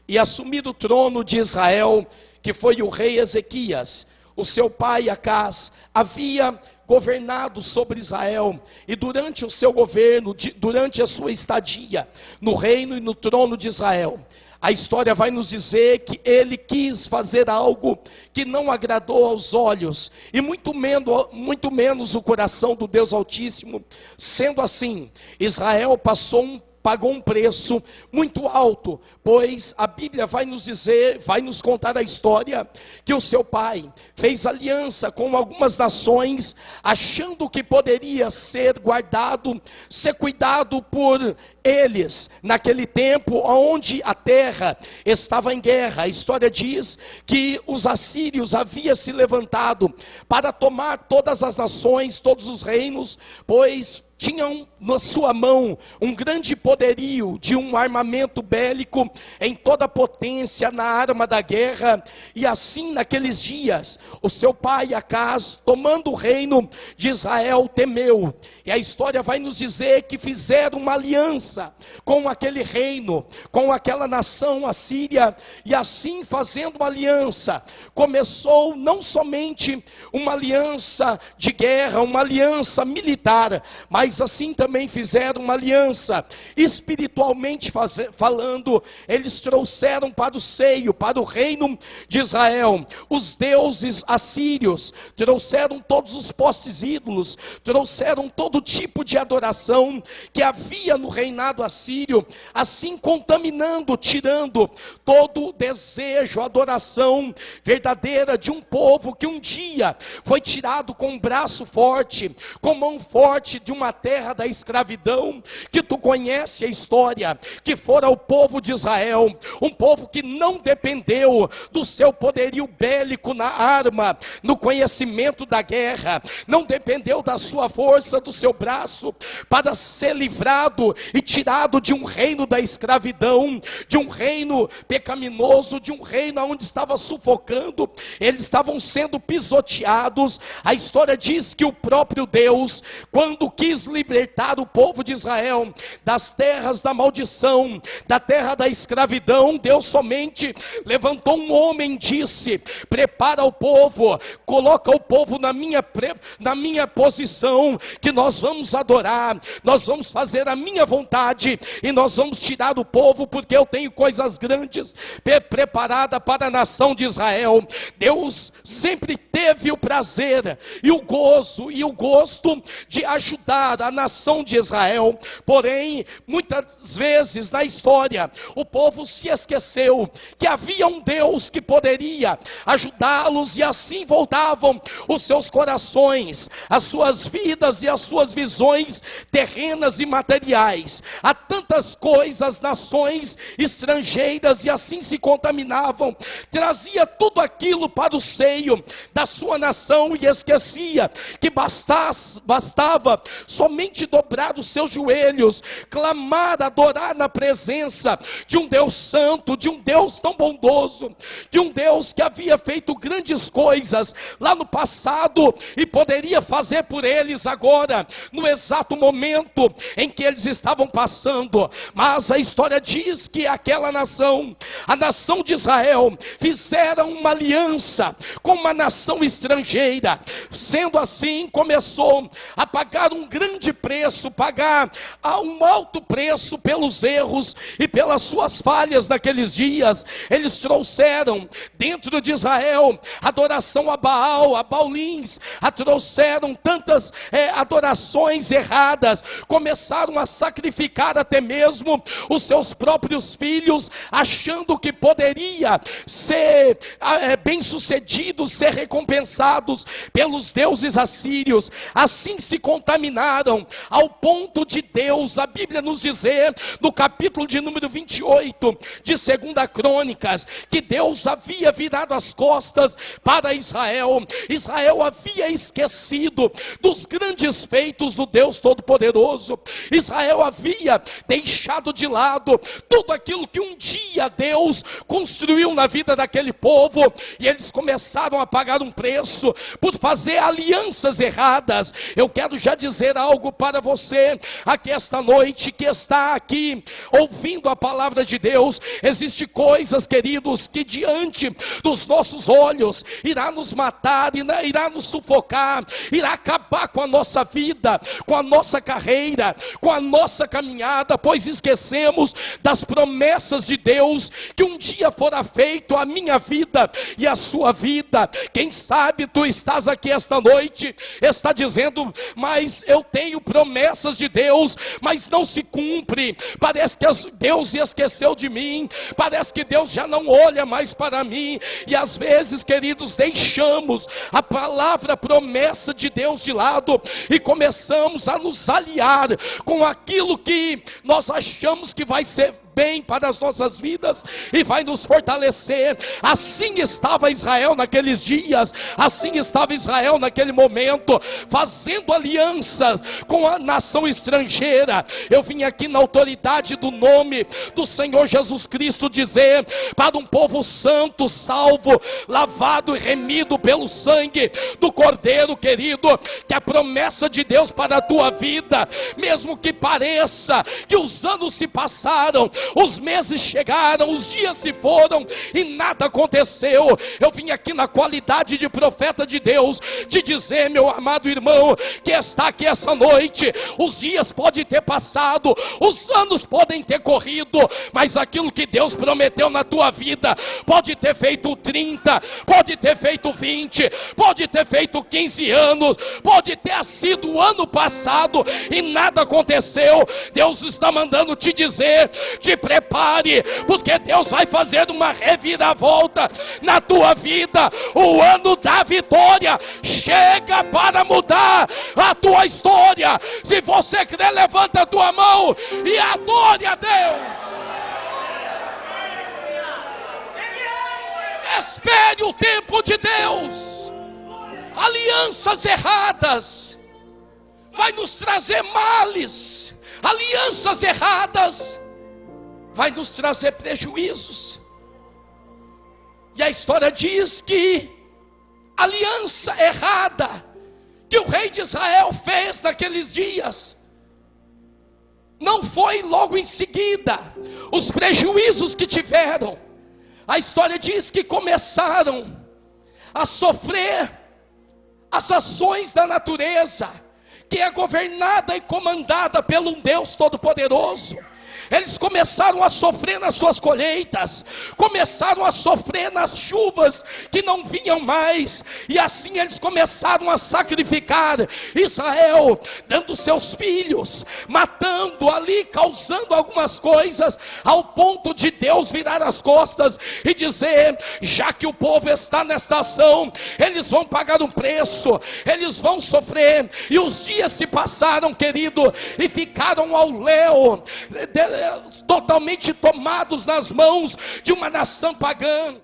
E assumir o trono de Israel, que foi o rei Ezequias. O seu pai Acás havia governado sobre Israel, e durante o seu governo, durante a sua estadia no reino e no trono de Israel, a história vai nos dizer que ele quis fazer algo que não agradou aos olhos, e muito menos o coração do Deus Altíssimo. Sendo assim, Israel pagou um preço muito alto, pois a Bíblia vai nos dizer, vai nos contar a história, que o seu pai fez aliança com algumas nações, achando que poderia ser guardado, ser cuidado por eles, naquele tempo onde a terra estava em guerra. A história diz que os assírios haviam se levantado para tomar todas as nações, todos os reinos, pois tinham na sua mão um grande poderio de um armamento bélico em toda a potência na arma da guerra. E assim, naqueles dias, o seu pai Acás, tomando o reino de Israel, temeu. E a história vai nos dizer que fizeram uma aliança com aquele reino, com aquela nação assíria. E assim, fazendo uma aliança, começou não somente uma aliança de guerra, uma aliança militar, mas assim também fizeram uma aliança espiritualmente falando. Eles trouxeram para o seio, para o reino de Israel, os deuses assírios, trouxeram todos os postes ídolos, trouxeram todo tipo de adoração que havia no reinado assírio, assim contaminando, tirando todo o desejo, adoração verdadeira de um povo que um dia foi tirado com um braço forte, com mão forte de uma terra da escravidão, que tu conhece a história, que fora o povo de Israel, um povo que não dependeu do seu poderio bélico na arma, no conhecimento da guerra, não dependeu da sua força, do seu braço, para ser livrado e tirado de um reino da escravidão, de um reino pecaminoso, de um reino onde estava sufocando, eles estavam sendo pisoteados. A história diz que o próprio Deus, quando quis libertar o povo de Israel das terras da maldição, da terra da escravidão, Deus somente levantou um homem e disse: prepara o povo, coloca o povo na minha posição, que nós vamos adorar, nós vamos fazer a minha vontade, e nós vamos tirar o povo, porque eu tenho coisas grandes preparada para a nação de Israel. Deus sempre teve o prazer e o gozo e o gosto de ajudar a nação de Israel, porém, muitas vezes na história, o povo se esqueceu que havia um Deus que poderia ajudá-los, e assim voltavam os seus corações, as suas vidas e as suas visões terrenas e materiais, a tantas coisas, nações estrangeiras, e assim se contaminavam, trazia tudo aquilo para o seio da sua nação, e esquecia que bastava somente dobrar os seus joelhos, clamar, adorar na presença de um Deus santo, de um Deus tão bondoso, de um Deus que havia feito grandes coisas lá no passado e poderia fazer por eles agora, no exato momento em que eles estavam passando. Mas a história diz que aquela nação, a nação de Israel, fizeram uma aliança com uma nação estrangeira. Sendo assim, começou a pagar um grande grande preço, pagar um alto preço pelos erros e pelas suas falhas naqueles dias. Eles trouxeram dentro de Israel adoração a Baal, a Baulins, trouxeram tantas adorações erradas, começaram a sacrificar até mesmo os seus próprios filhos, achando que poderia ser bem sucedidos, ser recompensados pelos deuses assírios. Assim se contaminaram ao ponto de Deus, a Bíblia nos dizer no capítulo de número 28 de 2 Crônicas, que Deus havia virado as costas para Israel. Israel havia esquecido dos grandes feitos do Deus Todo-Poderoso. Israel havia deixado de lado tudo aquilo que um dia Deus construiu na vida daquele povo, e eles começaram a pagar um preço por fazer alianças erradas. Eu quero já dizer algo para você aqui esta noite, que está aqui ouvindo a palavra de Deus. Existem coisas, queridos, que diante dos nossos olhos irá nos matar, irá nos sufocar, irá acabar com a nossa vida, com a nossa carreira, com a nossa caminhada, pois esquecemos das promessas de Deus, que um dia fora feito a minha vida e a sua vida. Quem sabe tu estás aqui esta noite, está dizendo: mas eu tenho promessas de Deus, mas não se cumpre. Parece que Deus esqueceu de mim, parece que Deus já não olha mais para mim. E às vezes, queridos, deixamos a palavra promessa de Deus de lado e começamos a nos aliar com aquilo que nós achamos que vai ser bem para as nossas vidas e vai nos fortalecer. Assim estava Israel naqueles dias, assim estava Israel naquele momento, fazendo alianças com a nação estrangeira. Eu vim aqui na autoridade do nome do Senhor Jesus Cristo dizer para um povo santo, salvo, lavado e remido pelo sangue do Cordeiro, querido, que a promessa de Deus para a tua vida, mesmo que pareça que os anos se passaram, os meses chegaram, os dias se foram e nada aconteceu, eu vim aqui na qualidade de profeta de Deus te dizer, meu amado irmão, que está aqui essa noite, os dias podem ter passado, os anos podem ter corrido, mas aquilo que Deus prometeu na tua vida, pode ter feito 30, pode ter feito 20, pode ter feito 15 anos, pode ter sido o ano passado e nada aconteceu. Deus está mandando te dizer, te prepare, porque Deus vai fazer uma reviravolta na tua vida. O ano da vitória chega para mudar a tua história. Se você crer, levanta a tua mão e adore a Deus. Espere o tempo de Deus. Alianças erradas vai nos trazer males. Alianças erradas vai nos trazer prejuízos. E a história diz que a aliança errada que o rei de Israel fez naqueles dias, não foi logo em seguida os prejuízos que tiveram. A história diz que começaram a sofrer as ações da natureza, que é governada e comandada pelo Deus Todo-Poderoso. Eles começaram a sofrer nas suas colheitas, começaram a sofrer nas chuvas que não vinham mais, e assim eles começaram a sacrificar Israel, dando seus filhos, matando ali, causando algumas coisas, ao ponto de Deus virar as costas e dizer: já que o povo está nesta ação, eles vão pagar um preço, eles vão sofrer. E os dias se passaram, querido, e ficaram ao léu, totalmente tomados nas mãos de uma nação pagã.